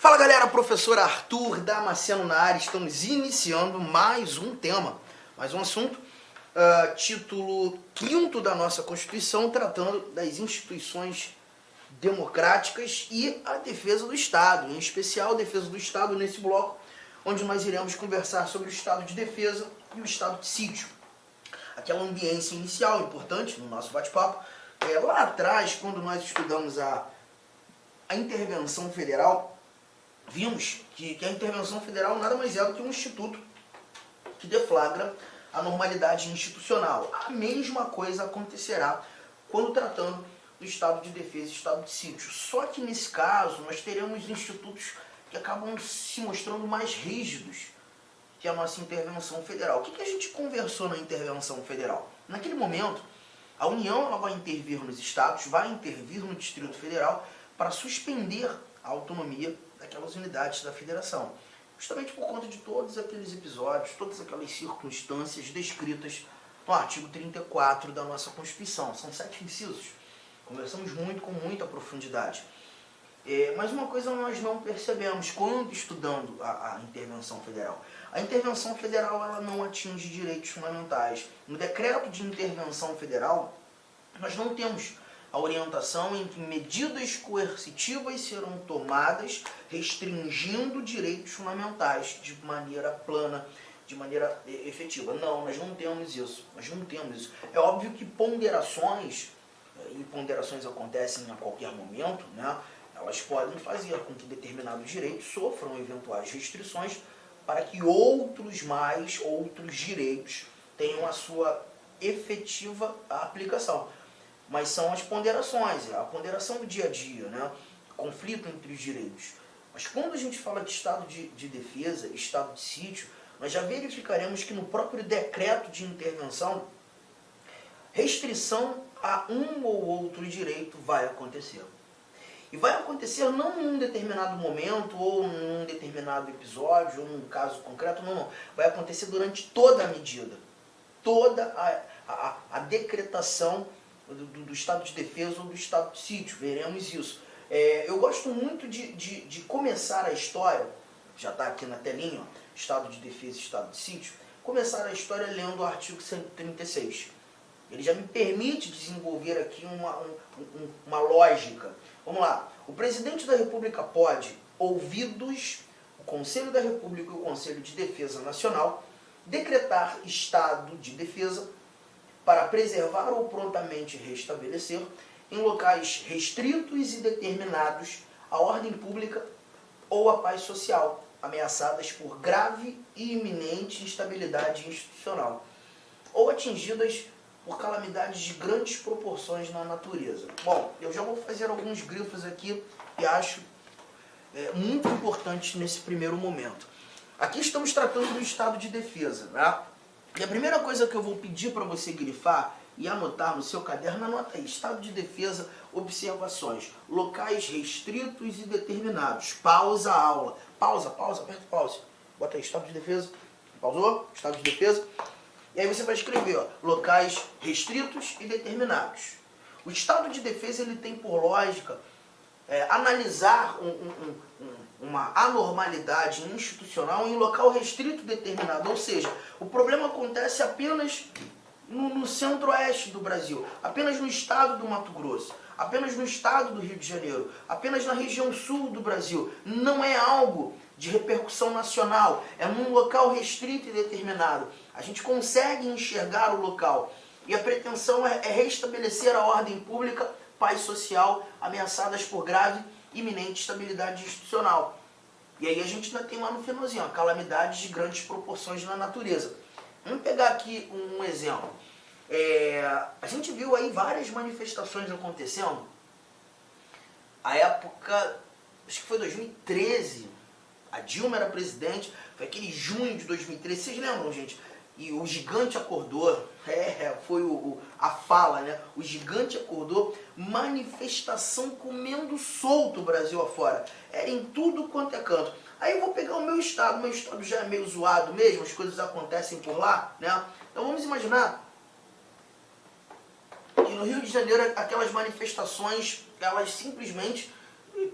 Fala galera, professor Arthur Damasceno na área, estamos iniciando mais um tema, mais um assunto, título 5º da nossa Constituição, tratando das instituições democráticas e a defesa do Estado, em especial a defesa do Estado nesse bloco, onde nós iremos conversar sobre o estado de defesa e o estado de sítio. Aquela ambiência inicial importante no nosso bate-papo, lá atrás, quando nós estudamos a intervenção federal, vimos que a intervenção federal nada mais é do que um instituto que deflagra a normalidade institucional. A mesma coisa acontecerá quando tratando do estado de defesa e estado de sítio. Só que nesse caso nós teremos institutos que acabam se mostrando mais rígidos que a nossa intervenção federal. O que a gente conversou na intervenção federal? Naquele momento, a União ela vai intervir nos estados, vai intervir no Distrito Federal para suspender a autonomia daquelas unidades da federação. Justamente por conta de todos aqueles episódios, todas aquelas circunstâncias descritas no artigo 34 da nossa Constituição. São 7 incisos. Conversamos muito, com muita profundidade. Mas uma coisa nós não percebemos quando estudando a intervenção federal. A intervenção federal ela não atinge direitos fundamentais. No decreto de intervenção federal, nós não temos a orientação em que medidas coercitivas serão tomadas restringindo direitos fundamentais de maneira plana, de maneira efetiva. Não, nós não temos isso. É óbvio que ponderações, e ponderações acontecem a qualquer momento, né? Elas podem fazer com que determinados direitos sofram eventuais restrições para que outros direitos tenham a sua efetiva aplicação. Mas são as ponderações, a ponderação do dia a dia, né? Conflito entre os direitos. Mas quando a gente fala de estado de defesa, estado de sítio, nós já verificaremos que no próprio decreto de intervenção, restrição a um ou outro direito vai acontecer. E vai acontecer não em um determinado momento, ou num determinado episódio, ou num caso concreto, não. Vai acontecer durante toda a medida. Toda a decretação do estado de defesa ou do estado de sítio, veremos isso. Eu gosto muito de começar a história, já está aqui na telinha, ó, estado de defesa e estado de sítio, começar a história lendo o artigo 136. Ele já me permite desenvolver aqui uma lógica. Vamos lá. O presidente da República pode, ouvidos o Conselho da República e o Conselho de Defesa Nacional, decretar estado de defesa para preservar ou prontamente restabelecer, em locais restritos e determinados, a ordem pública ou a paz social, ameaçadas por grave e iminente instabilidade institucional, ou atingidas por calamidades de grandes proporções na natureza. Bom, eu já vou fazer alguns grifos aqui e acho muito importante nesse primeiro momento. Aqui estamos tratando do estado de defesa, né? E a primeira coisa que eu vou pedir para você grifar e anotar no seu caderno, anota aí, estado de defesa, observações, locais restritos e determinados. Pausa a aula. Pausa, aperta pause. Bota aí, estado de defesa. Pausou? Estado de defesa. E aí você vai escrever, ó, locais restritos e determinados. O estado de defesa ele tem por lógica analisar uma anormalidade institucional em local restrito determinado. Ou seja, o problema acontece apenas no centro-oeste do Brasil, apenas no estado do Mato Grosso, apenas no estado do Rio de Janeiro, apenas na região sul do Brasil. Não é algo de repercussão nacional, é num local restrito e determinado. A gente consegue enxergar o local e a pretensão é restabelecer a ordem pública, paz social, ameaçadas por grave e iminente instabilidade institucional. E aí a gente ainda tem lá no finalzinho, ó, calamidades de grandes proporções na natureza. Vamos pegar aqui um exemplo. A gente viu aí várias manifestações acontecendo. A época, acho que foi 2013, a Dilma era presidente, foi aquele junho de 2013, vocês lembram, gente? E o gigante acordou, foi a fala, né? O gigante acordou, manifestação comendo solto o Brasil afora. Era em tudo quanto é canto. Aí eu vou pegar o meu estado já é meio zoado mesmo, as coisas acontecem por lá, né? Então vamos imaginar que no Rio de Janeiro aquelas manifestações, elas simplesmente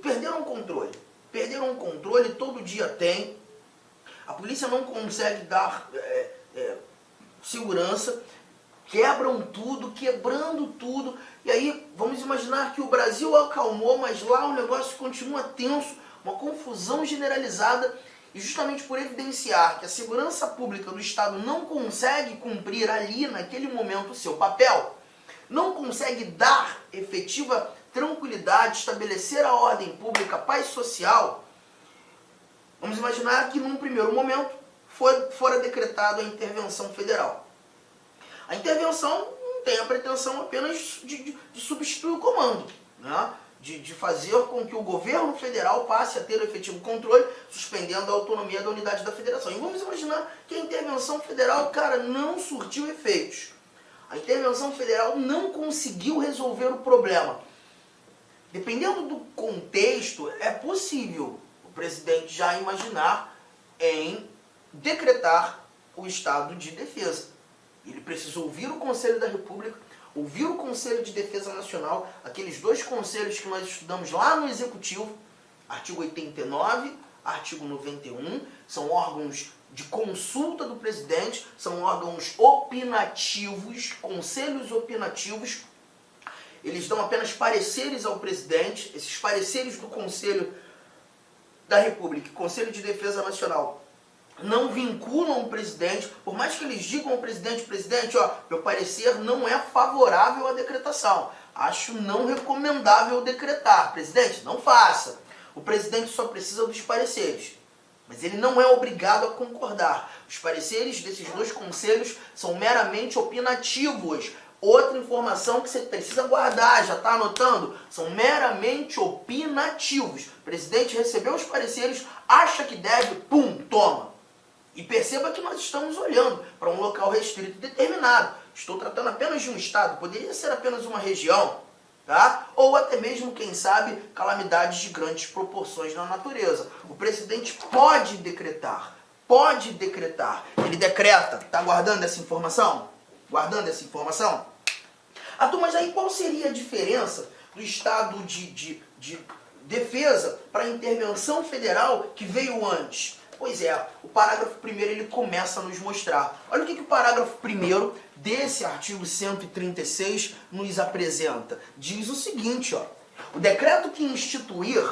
perderam o controle. perderam o controle, todo dia tem. A polícia não consegue dar segurança, quebram tudo, quebrando tudo. E aí, vamos imaginar que o Brasil acalmou, mas lá o negócio continua tenso, uma confusão generalizada. E justamente por evidenciar que a segurança pública do Estado não consegue cumprir ali, naquele momento, o seu papel, não consegue dar efetiva tranquilidade, estabelecer a ordem pública, a paz social, vamos imaginar que num primeiro momento fora decretada a intervenção federal. A intervenção não tem a pretensão apenas de substituir o comando, né? De fazer com que o governo federal passe a ter o efetivo controle, suspendendo a autonomia da unidade da federação. E vamos imaginar que a intervenção federal, cara, não surtiu efeitos. A intervenção federal não conseguiu resolver o problema. Dependendo do contexto, é possível o presidente já imaginar em decretar o estado de defesa. Ele precisa ouvir o Conselho da República, ouvir o Conselho de Defesa Nacional, aqueles dois conselhos que nós estudamos lá no Executivo, artigo 89, artigo 91, são órgãos de consulta do presidente, são órgãos opinativos, conselhos opinativos. Eles dão apenas pareceres ao presidente. Esses pareceres do Conselho da República, Conselho de Defesa Nacional, não vinculam o presidente, por mais que eles digam ao presidente, ó, meu parecer não é favorável à decretação. Acho não recomendável decretar. Presidente, não faça. O presidente só precisa dos pareceres. Mas ele não é obrigado a concordar. Os pareceres desses dois conselhos são meramente opinativos. Outra informação que você precisa guardar, já está anotando? São meramente opinativos. O presidente recebeu os pareceres, acha que deve, pum, toma. E perceba que nós estamos olhando para um local restrito determinado. Estou tratando apenas de um estado, poderia ser apenas uma região, tá? Ou até mesmo, quem sabe, calamidades de grandes proporções na natureza. O presidente pode decretar. Ele decreta. Está guardando essa informação? Guardando essa informação? Mas aí qual seria a diferença do estado de defesa para a intervenção federal que veio antes? Pois é, o parágrafo 1º ele começa a nos mostrar. Olha o que o parágrafo 1º desse artigo 136 nos apresenta. Diz o seguinte, ó: o decreto que instituir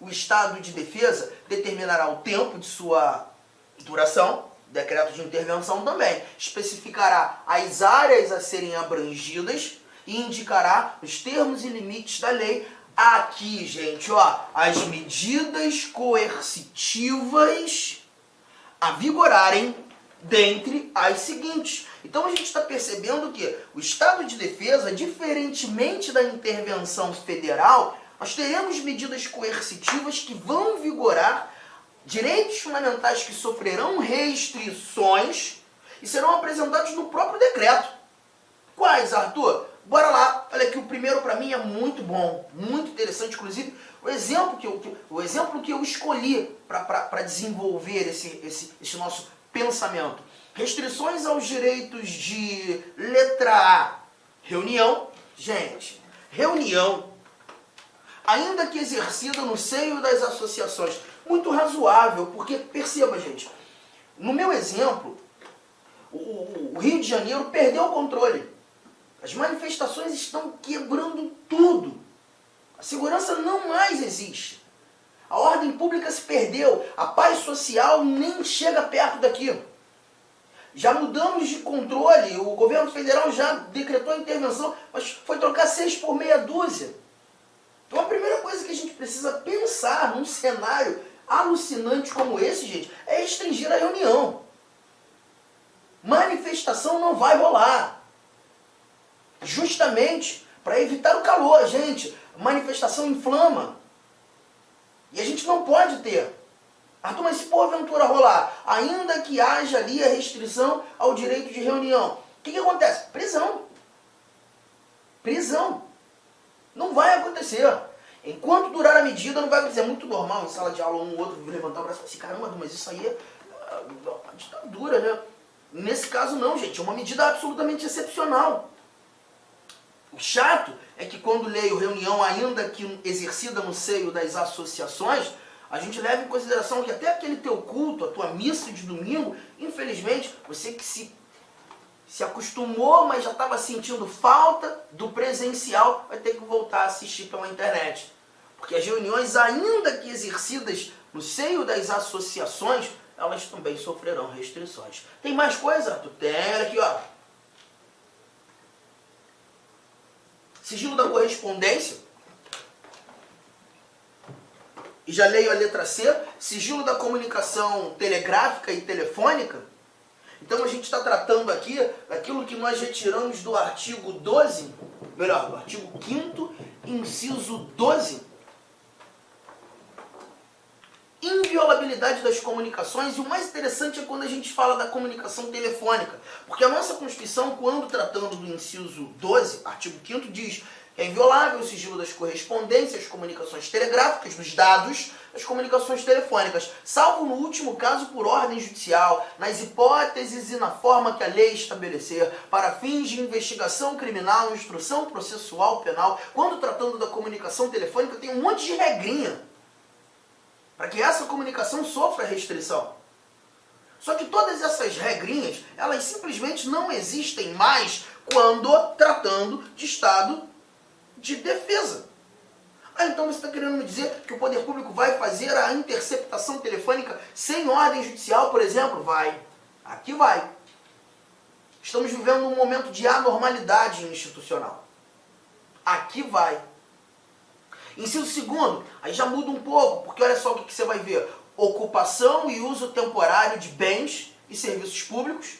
o estado de defesa determinará o tempo de sua duração, decreto de intervenção também, especificará as áreas a serem abrangidas e indicará os termos e limites da lei. Aqui, gente, ó, as medidas coercitivas a vigorarem dentre as seguintes. Então a gente está percebendo que o estado de defesa, diferentemente da intervenção federal, nós teremos medidas coercitivas que vão vigorar, direitos fundamentais que sofrerão restrições e serão apresentados no próprio decreto. Quais, Arthur? Bora lá. Olha aqui, o primeiro para mim é muito bom, muito interessante, inclusive o exemplo que eu escolhi para desenvolver esse nosso pensamento. Restrições aos direitos de letra A. Reunião. Gente, reunião, ainda que exercida no seio das associações. Muito razoável, porque, perceba, gente, no meu exemplo, o Rio de Janeiro perdeu o controle. As manifestações estão quebrando tudo. A segurança não mais existe. A ordem pública se perdeu. A paz social nem chega perto daquilo. Já mudamos de controle. O governo federal já decretou a intervenção, mas foi trocar 6 por meia dúzia. Então a primeira coisa que a gente precisa pensar num cenário alucinante como esse, gente, é restringir a reunião. Manifestação não vai rolar. Justamente para evitar o calor, gente. Manifestação inflama. E a gente não pode ter. Arthur, mas se porventura rolar, ainda que haja ali a restrição ao direito de reunião, o que acontece? Prisão. Prisão. Não vai acontecer. Enquanto durar a medida, não vai acontecer. É muito normal em sala de aula um ou outro levantar o braço e falar assim, caramba, mas isso aí é uma ditadura, né? Nesse caso não, gente. É uma medida absolutamente excepcional. O chato é que quando leio reunião, ainda que exercida no seio das associações, A gente leva em consideração que até aquele teu culto, a tua missa de domingo, infelizmente, você que se acostumou, mas já estava sentindo falta do presencial, vai ter que voltar a assistir pela internet. Porque as reuniões, ainda que exercidas no seio das associações, elas também sofrerão restrições. Tem mais coisa, Arthur? Tem aqui, ó. Sigilo da correspondência. E já leio a letra C. Sigilo da comunicação telegráfica e telefônica. Então a gente está tratando aqui daquilo que nós retiramos do artigo 12, melhor, do artigo 5º, inciso 12. Inviolabilidade das comunicações, e o mais interessante é quando a gente fala da comunicação telefônica, porque a nossa Constituição, quando tratando do inciso 12, artigo 5º, diz que é inviolável o sigilo das correspondências, comunicações telegráficas, dos dados, das comunicações telefônicas, salvo no último caso por ordem judicial, nas hipóteses e na forma que a lei estabelecer, para fins de investigação criminal, instrução processual penal. Quando tratando da comunicação telefônica, tem um monte de regrinha para que essa comunicação sofra restrição. Só que todas essas regrinhas, elas simplesmente não existem mais quando tratando de estado de defesa. Então você está querendo me dizer que o poder público vai fazer a interceptação telefônica sem ordem judicial, por exemplo? Vai. Aqui vai. Estamos vivendo um momento de anormalidade institucional. Aqui vai. Inciso 2º, aí já muda um pouco, porque olha só o que você vai ver. Ocupação e uso temporário de bens e serviços públicos,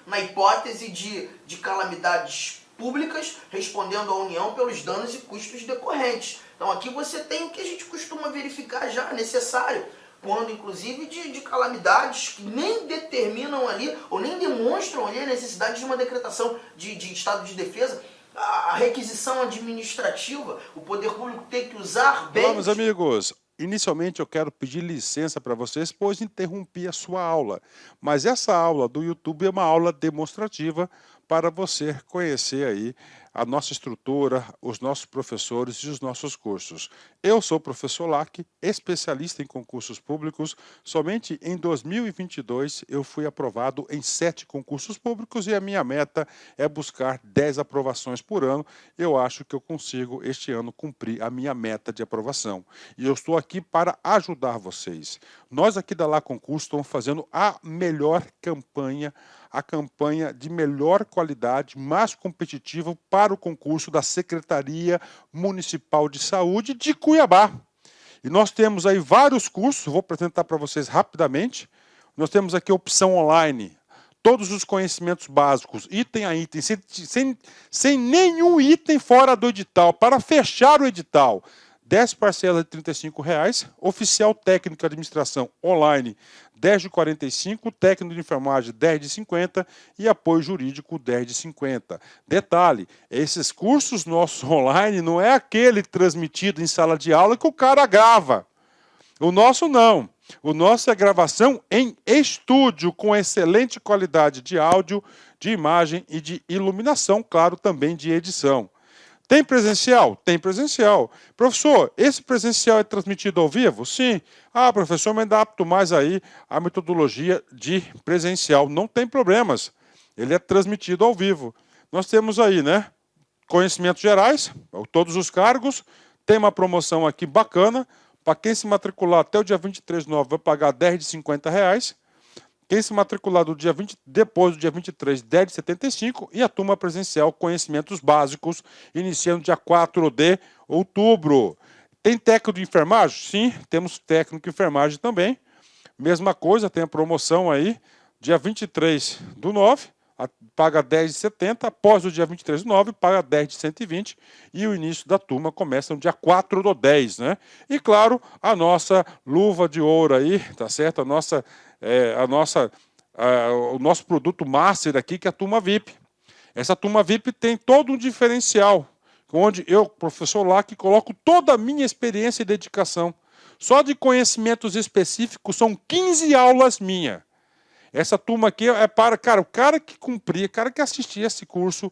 na hipótese de calamidades públicas, respondendo à União pelos danos e custos decorrentes. Então aqui você tem o que a gente costuma verificar já necessário, quando inclusive de calamidades que nem determinam ali, ou nem demonstram ali a necessidade de uma decretação de estado de defesa. A requisição administrativa, o poder público tem que usar bem... Olá, meus amigos. Inicialmente eu quero pedir licença para vocês, pois interrompi a sua aula. Mas essa aula do YouTube é uma aula demonstrativa para você conhecer aí a nossa estrutura, os nossos professores e os nossos cursos. Eu sou o professor Lac, especialista em concursos públicos. Somente em 2022 eu fui aprovado em 7 concursos públicos e a minha meta é buscar 10 aprovações por ano. Eu acho que eu consigo este ano cumprir a minha meta de aprovação. E eu estou aqui para ajudar vocês. Nós aqui da Lá Concurso estamos fazendo a melhor campanha, a campanha de melhor qualidade, mais competitiva para o concurso da Secretaria Municipal de Saúde de Cuiabá. E nós temos aí vários cursos, vou apresentar para vocês rapidamente. Nós temos aqui a opção online, todos os conhecimentos básicos, item a item, sem nenhum item fora do edital, para fechar o edital. 10 parcelas de R$ 35,00, oficial técnico de administração online 10 de 45, técnico de enfermagem 10 de 50 e apoio jurídico 10 de 50. Detalhe, esses cursos nossos online não é aquele transmitido em sala de aula que o cara grava. O nosso não. O nosso é gravação em estúdio com excelente qualidade de áudio, de imagem e de iluminação, claro, também de edição. Tem presencial? Tem presencial. Professor, esse presencial é transmitido ao vivo? Sim. Ah, professor, mas adapto mais aí a metodologia de presencial. Não tem problemas. Ele é transmitido ao vivo. Nós temos aí, né? Conhecimentos gerais, todos os cargos. Tem uma promoção aqui bacana. Para quem se matricular até o dia 23/9 vai pagar 10 de R$50. Quem se matricular depois do dia 23, 10 de 75, e a turma presencial Conhecimentos Básicos, iniciando dia 4 de outubro. Tem técnico de enfermagem? Sim, temos técnico de enfermagem também. Mesma coisa, tem a promoção aí, dia 23/9, paga 10 de 70, após o dia 23/9, paga 10 de 120, e o início da turma começa no dia 4/10, né? E claro, a nossa luva de ouro aí, tá certo? O nosso produto master aqui, que é a turma VIP. Essa turma VIP tem todo um diferencial, onde eu, professor Lac, coloco toda a minha experiência e dedicação. Só de conhecimentos específicos são 15 aulas minhas. Essa turma aqui é para, cara, o cara que cumpria, o cara que assistia esse curso,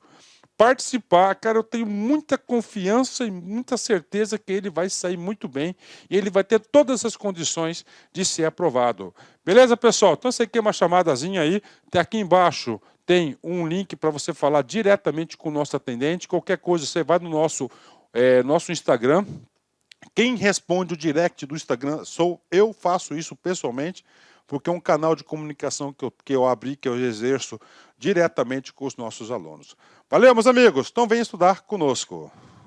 participar, cara, eu tenho muita confiança e muita certeza que ele vai sair muito bem e ele vai ter todas as condições de ser aprovado. Beleza, pessoal? Então você quer uma chamadazinha aí, tem aqui embaixo tem um link para você falar diretamente com o nosso atendente. Qualquer coisa, você vai no nosso Instagram. Quem responde o direct do Instagram sou eu, faço isso pessoalmente, porque é um canal de comunicação que eu abri, que eu exerço diretamente com os nossos alunos. Valeu, meus amigos. Então vem estudar conosco.